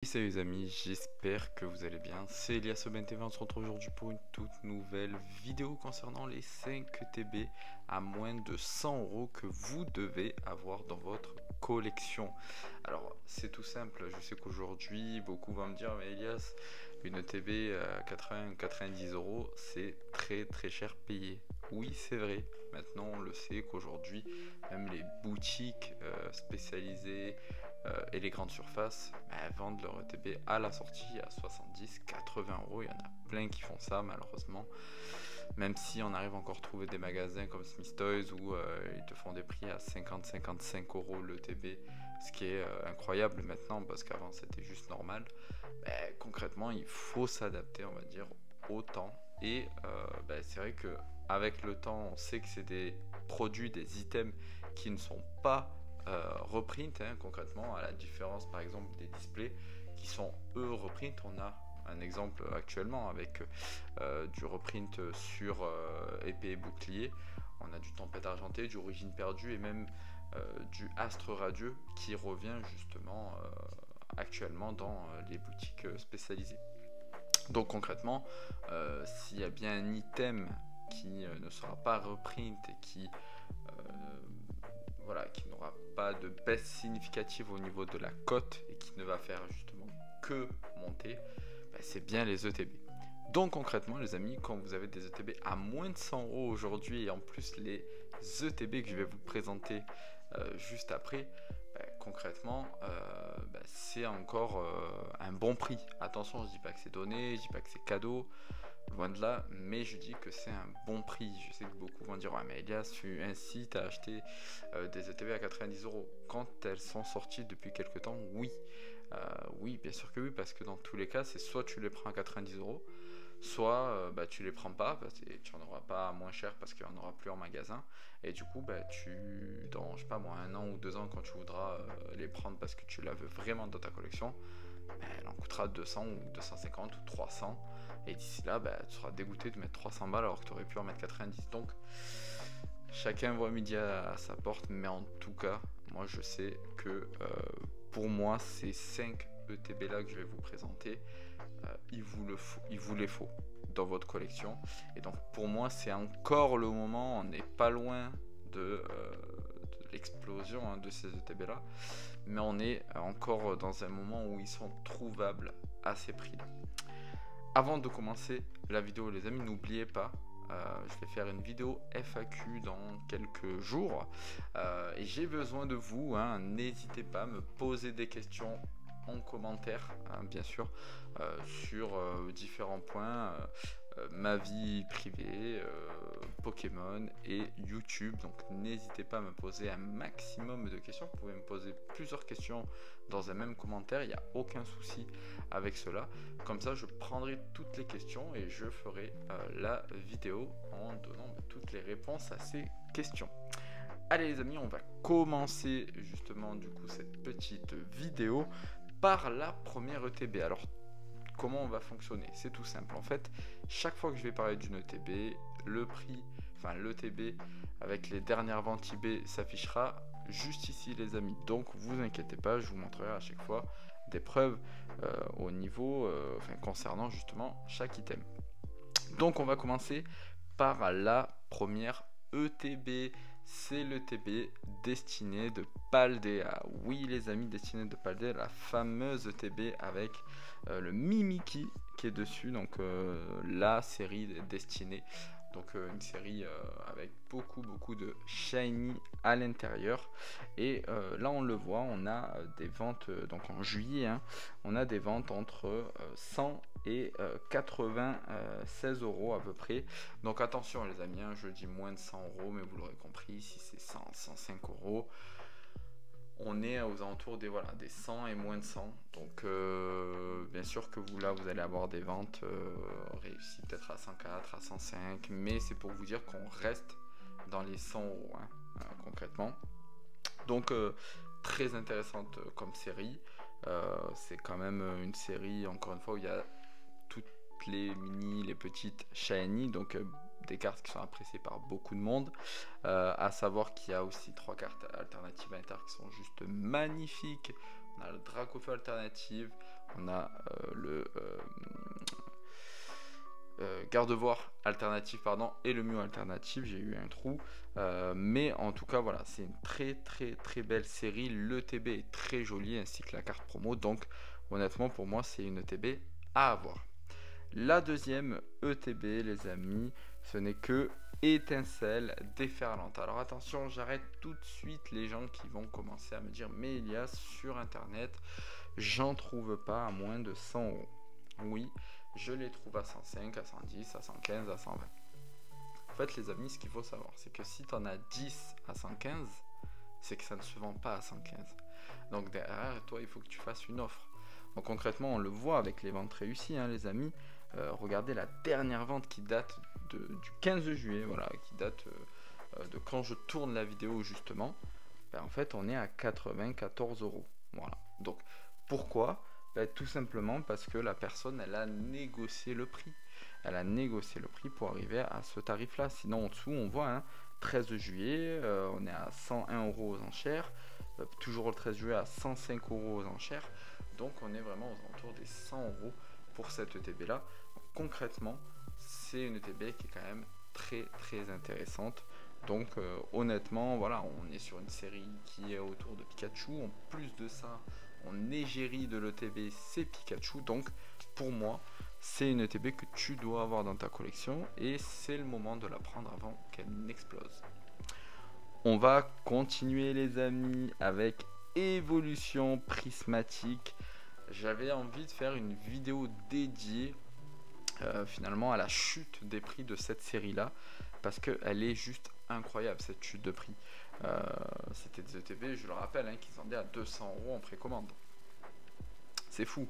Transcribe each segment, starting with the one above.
Salut les amis, j'espère que vous allez bien. C'est Elias ObenTV, on se retrouve aujourd'hui pour une toute nouvelle vidéo concernant les 5 TB à moins de 100 € que vous devez avoir dans votre collection. Alors c'est tout simple, je sais qu'aujourd'hui beaucoup vont me dire mais Elias, une TB à 80-90 € c'est très cher payé. Oui c'est vrai, maintenant on le sait qu'aujourd'hui même les boutiques spécialisées et les grandes surfaces vendent leur ETB à la sortie à 70-80 €. Il y en a plein qui font ça malheureusement. Même si on arrive encore à trouver des magasins comme Smith Toys où ils te font des prix à 50-55 € l'ETB, ce qui est incroyable maintenant parce qu'avant c'était juste normal. Concrètement, il faut s'adapter, on va dire, au temps. Et c'est vrai que avec le temps, on sait que c'est des produits, des items qui ne sont pas reprint, concrètement, à la différence par exemple des displays qui sont eux reprint. On a un exemple actuellement avec du reprint sur épée et bouclier. On a du tempête argentée, du origine perdue et même du astre radieux qui revient justement actuellement dans les boutiques spécialisées. Donc concrètement, s'il y a bien un item qui ne sera pas reprint et qui n'aura pas de baisse significative au niveau de la cote et qui ne va faire justement que monter, c'est bien les ETB. Donc concrètement les amis, quand vous avez des ETB à moins de 100 € aujourd'hui et en plus les ETB que je vais vous présenter juste après, concrètement c'est encore un bon prix. Attention, je dis pas que c'est donné, je dis pas que c'est cadeau, loin de là, mais je dis que c'est un bon prix. Je sais que beaucoup vont dire ouais mais Elias, tu incites à acheter des ETB à 90 € quand elles sont sorties depuis quelques temps. Oui, oui, bien sûr que oui, parce que dans tous les cas c'est soit tu les prends à 90 €, soit tu les prends pas parce que tu en auras pas moins cher parce qu'il n'y en aura plus en magasin, et du coup dans je sais pas moi 1 an ou 2 ans quand tu voudras les prendre parce que tu la veux vraiment dans ta collection, elle en coûtera 200 ou 250 ou 300, et d'ici là tu seras dégoûté de mettre 300 balles alors que tu aurais pu en mettre 90. Donc chacun voit midi à sa porte, mais en tout cas moi je sais que pour moi ces 5 ETB là que je vais vous présenter, il vous les faut dans votre collection. Et donc pour moi c'est encore le moment, on n'est pas loin de l'explosion de ces ETB là, mais on est encore dans un moment où ils sont trouvables à ces prix là. Avant de commencer la vidéo les amis, n'oubliez pas, je vais faire une vidéo FAQ dans quelques jours et j'ai besoin de vous, n'hésitez pas à me poser des questions en commentaire, bien sûr, sur différents points, ma vie privée, Pokémon et YouTube. Donc n'hésitez pas à me poser un maximum de questions. Vous pouvez me poser plusieurs questions dans un même commentaire, il n'y a aucun souci avec cela. Comme ça je prendrai toutes les questions et je ferai la vidéo en donnant toutes les réponses à ces questions. Allez les amis, on va commencer justement du coup cette petite vidéo par la première ETB. Alors comment on va fonctionner? C'est tout simple. En fait, chaque fois que je vais parler d'une ETB, le prix, enfin l'ETB avec les dernières ventes eBay s'affichera juste ici les amis. Donc vous inquiétez pas, je vous montrerai à chaque fois des preuves au niveau, concernant justement chaque item. Donc on va commencer par la première ETB. C'est l'ETB destinée de Paldea. Oui les amis, destinée de Paldea, la fameuse ETB avec le Mimikyu qui est dessus, donc la série destinée, donc une série avec beaucoup de shiny à l'intérieur. Et là on le voit, on a des ventes donc en juillet, on a des ventes entre 100 et 96 € à peu près. Donc attention les amis, je dis moins de 100 €, mais vous l'aurez compris, si c'est 100, 105 €, on est aux alentours des 100 et moins de 100. Donc bien sûr que vous allez avoir des ventes réussies peut-être à 104, à 105, mais c'est pour vous dire qu'on reste dans les 100 € concrètement. Donc très intéressante comme série. C'est quand même une série, encore une fois, où il y a toutes les mini, les petites shiny, donc des cartes qui sont appréciées par beaucoup de monde. À savoir qu'il y a aussi 3 cartes alternatives à l'intérieur qui sont juste magnifiques. On a le Dracofeu alternative, on a le garde-voir alternatif, pardon, et le Mew alternatif, j'ai eu un trou. Mais en tout cas, voilà, c'est une très belle série. Le TB est très joli, ainsi que la carte promo. Donc, honnêtement, pour moi, c'est une ETB à avoir. La deuxième ETB, les amis, ce n'est que étincelle déferlante. Alors attention, j'arrête tout de suite les gens qui vont commencer à me dire mais Elias, sur internet, j'en trouve pas à moins de 100 euros. Oui, je les trouve à 105, à 110, à 115, à 120. En fait, les amis, ce qu'il faut savoir, c'est que si tu en as 10 à 115, c'est que ça ne se vend pas à 115. Donc derrière toi, il faut que tu fasses une offre. Donc concrètement, on le voit avec les ventes réussies, hein, les amis. Regardez la dernière vente qui date du 15 juillet, voilà, qui date de quand je tourne la vidéo justement. Ben, en fait, on est à 94 euros. Voilà. Donc pourquoi? Ben, tout simplement parce que la personne, elle a négocié le prix. Elle a négocié le prix pour arriver à ce tarif-là. Sinon, en dessous, on voit, hein, 13 juillet, on est à 101 euros aux enchères. Toujours le 13 juillet à 105 euros aux enchères. Donc, on est vraiment aux alentours des 100 euros pour cette ETB-là. Concrètement, c'est une ETB qui est quand même très intéressante. Donc honnêtement, voilà, on est sur une série qui est autour de Pikachu. En plus de ça, en égérie de l'ETB, c'est Pikachu. Donc pour moi, c'est une ETB que tu dois avoir dans ta collection et c'est le moment de la prendre avant qu'elle n'explose. On va continuer les amis avec évolution prismatique. J'avais envie de faire une vidéo dédiée finalement à la chute des prix de cette série là parce qu'elle est juste incroyable cette chute de prix. C'était des ETB, je le rappelle, hein, qui se vendaient à 200 euros en précommande. C'est fou.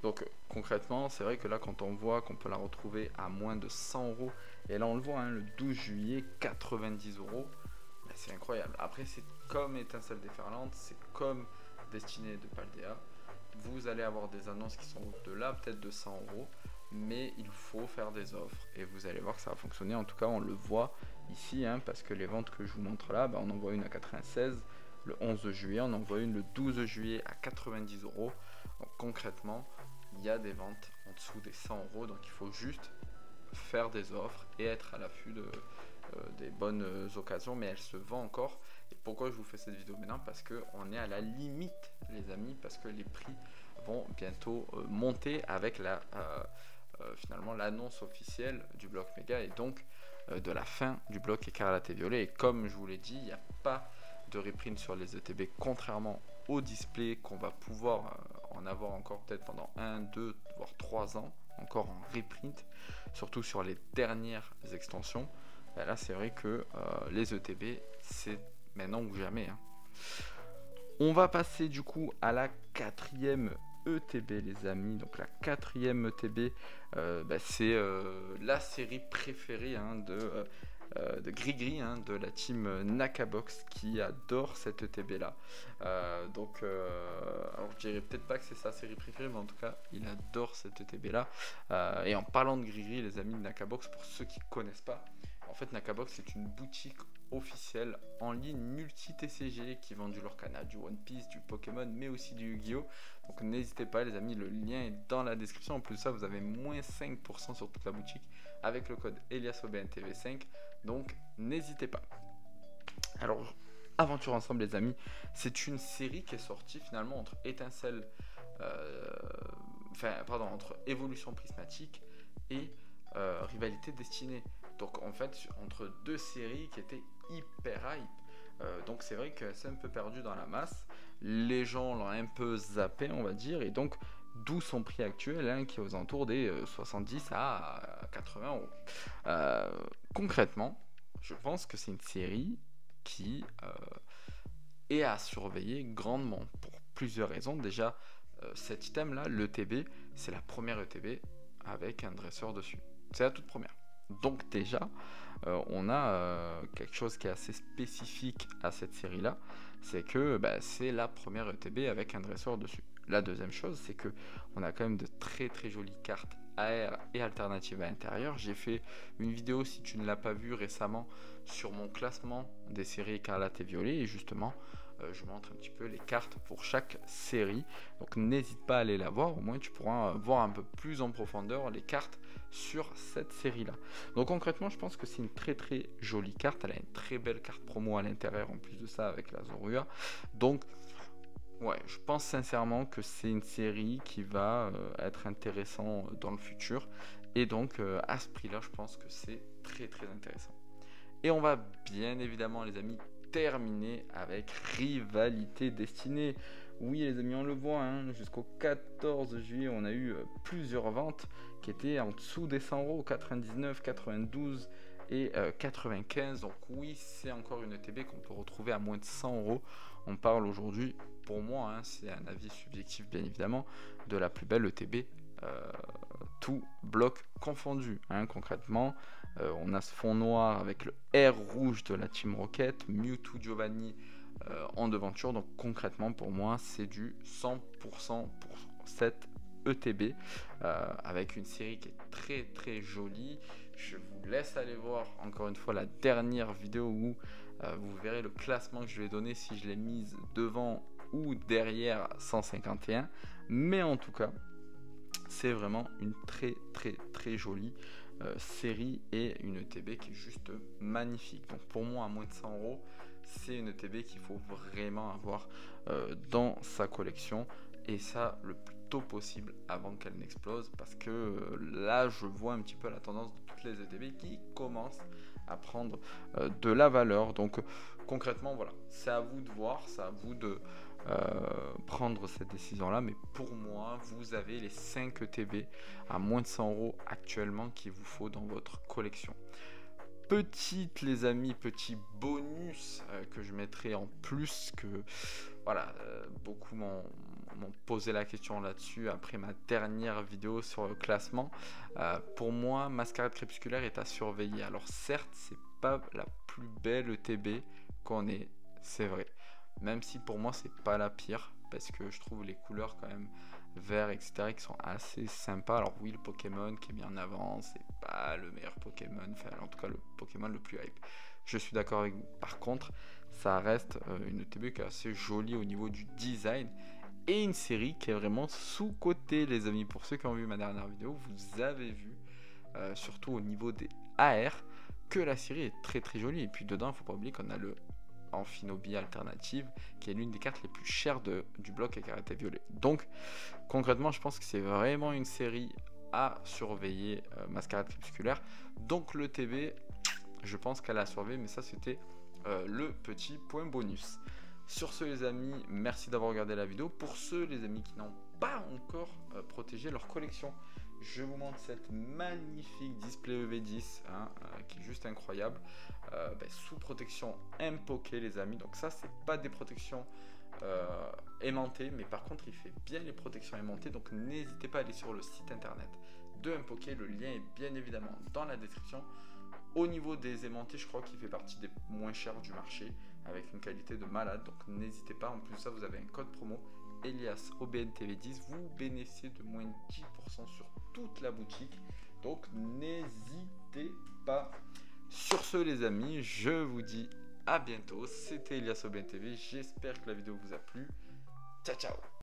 Donc concrètement, c'est vrai que là quand on voit qu'on peut la retrouver à moins de 100 euros, et là on le voit, hein, le 12 juillet, 90 euros, ben, c'est incroyable. Après c'est comme étincelle déferlante, c'est comme Destinée de Paldea. Vous allez avoir des annonces qui sont au-delà peut-être de 100 euros, mais il faut faire des offres et vous allez voir que ça va fonctionner. En tout cas, on le voit ici, hein, parce que les ventes que je vous montre là, on en voit une à 96 le 11 juillet, on en voit une le 12 juillet à 90 euros. Donc concrètement, il y a des ventes en dessous des 100 euros, donc il faut juste faire des offres et être à l'affût des bonnes occasions, mais elle se vend encore. Et pourquoi je vous fais cette vidéo maintenant? Parce qu'on est à la limite, les amis, parce que les prix vont bientôt monter avec finalement l'annonce officielle du bloc méga et donc de la fin du bloc écarlate et violet. Et comme je vous l'ai dit, il n'y a pas de reprint sur les ETB, contrairement au display qu'on va pouvoir en avoir encore peut-être pendant 1, 2, voire 3 ans encore en reprint, surtout sur les dernières extensions. Ben là c'est vrai que les ETB c'est maintenant ou jamais, hein. On va passer du coup à la quatrième ETB les amis. Donc la quatrième ETB c'est la série préférée, hein, de Grigri, hein, de la team Nakabox, qui adore cette ETB là. Alors je dirais peut-être pas que c'est sa série préférée, mais en tout cas il adore cette ETB là. Et en parlant de Grigri les amis, de Nakabox, pour ceux qui ne connaissent pas, en fait Nakabox c'est une boutique officielle en ligne multi-TCG qui vend du Lorcana, du One Piece, du Pokémon, mais aussi du Yu-Gi-Oh! Donc n'hésitez pas les amis, le lien est dans la description. En plus de ça, vous avez moins 5% sur toute la boutique avec le code EliasOBNTV5. Donc n'hésitez pas. Alors, Aventure ensemble les amis, c'est une série qui est sortie finalement entre étincelle, entre évolution prismatique et rivalité destinée. Donc en fait entre deux séries qui étaient hyper hype. Donc c'est vrai que c'est un peu perdu dans la masse. Les gens l'ont un peu zappé on va dire. Et donc d'où son prix actuel, hein, qui est aux alentours des 70 à 80 euros. Concrètement, je pense que c'est une série qui est à surveiller grandement pour plusieurs raisons. Déjà cet item là, l'ETB, c'est la première ETB avec un dresseur dessus. C'est la toute première. Donc déjà, on a quelque chose qui est assez spécifique à cette série-là, c'est que c'est la première ETB avec un dresseur dessus. La deuxième chose, c'est que on a quand même de très jolies cartes AR et alternatives à l'intérieur. J'ai fait une vidéo, si tu ne l'as pas vue récemment, sur mon classement des séries écarlate et violet, et justement, je montre un petit peu les cartes pour chaque série. Donc n'hésite pas à aller la voir, au moins tu pourras voir un peu plus en profondeur les cartes sur cette série là. Donc concrètement je pense que c'est une très très jolie carte, elle a une très belle carte promo à l'intérieur en plus de ça avec la Zorua. Donc ouais, je pense sincèrement que c'est une série qui va être intéressante dans le futur. Et donc à ce prix là je pense que c'est très très intéressant. Et on va bien évidemment les amis terminer avec Rivalité Destinée. Oui les amis, on le voit, hein, jusqu'au 14 juillet on a eu plusieurs ventes qui étaient en dessous des 100 euros, 99, 92 et 95. Donc oui, c'est encore une ETB qu'on peut retrouver à moins de 100 euros. On parle aujourd'hui, pour moi, hein, c'est un avis subjectif bien évidemment, de la plus belle ETB, tout bloc confondu, hein, concrètement. On a ce fond noir avec le R rouge de la Team Rocket, Mewtwo Giovanni en devanture. Donc concrètement pour moi c'est du 100% pour cette ETB avec une série qui est très très jolie. Je vous laisse aller voir encore une fois la dernière vidéo où vous verrez le classement que je vais donner si je l'ai mise devant ou derrière 151. Mais en tout cas c'est vraiment une très très très jolie série et une ETB qui est juste magnifique. Donc pour moi à moins de 100 euros c'est une ETB qu'il faut vraiment avoir dans sa collection, et ça le plus tôt possible avant qu'elle n'explose, parce que là je vois un petit peu la tendance de toutes les ETB qui commencent à prendre de la valeur. Donc concrètement voilà, c'est à vous de voir, c'est à vous de prendre cette décision là, mais pour moi vous avez les 5 ETB à moins de 100 euros actuellement qu'il vous faut dans votre collection. Petite les amis, petit bonus que je mettrai en plus, que voilà, beaucoup m'ont posé la question là-dessus après ma dernière vidéo sur le classement. Pour moi Mascarade Crépusculaire est à surveiller. Alors certes c'est pas la plus belle ETB qu'on ait, c'est vrai, même si pour moi c'est pas la pire, parce que je trouve les couleurs quand même vert etc qui sont assez sympas. Alors oui, le Pokémon qui est mis en avant c'est pas le meilleur Pokémon, enfin en tout cas le Pokémon le plus hype, je suis d'accord avec vous. Par contre ça reste une ETB qui est assez jolie au niveau du design, et une série qui est vraiment sous-cotée les amis. Pour ceux qui ont vu ma dernière vidéo, vous avez vu surtout au niveau des AR que la série est très très jolie. Et puis dedans il ne faut pas oublier qu'on a le Amphinobi alternative qui est l'une des cartes les plus chères du bloc avec arrêté violet. Donc concrètement je pense que c'est vraiment une série à surveiller, Mascarade Crépusculaire. Donc le TB je pense qu'elle a surveillé, mais ça c'était le petit point bonus. Sur ce les amis, merci d'avoir regardé la vidéo. Pour ceux les amis qui n'ont pas encore protégé leur collection, je vous montre cette magnifique display EV10 hein, qui est juste incroyable, sous protection Impoké les amis. Donc ça c'est pas des protections aimantées, mais par contre il fait bien les protections aimantées. Donc n'hésitez pas à aller sur le site internet de Impoké, le lien est bien évidemment dans la description. Au niveau des aimantés, je crois qu'il fait partie des moins chers du marché, avec une qualité de malade. Donc n'hésitez pas, en plus de ça vous avez un code promo Elias OBNTV10, vous bénéficiez de moins de 10% sur toute la boutique. Donc n'hésitez pas. Sur ce les amis, je vous dis à bientôt. C'était Elias OBNTV, j'espère que la vidéo vous a plu. Ciao ciao.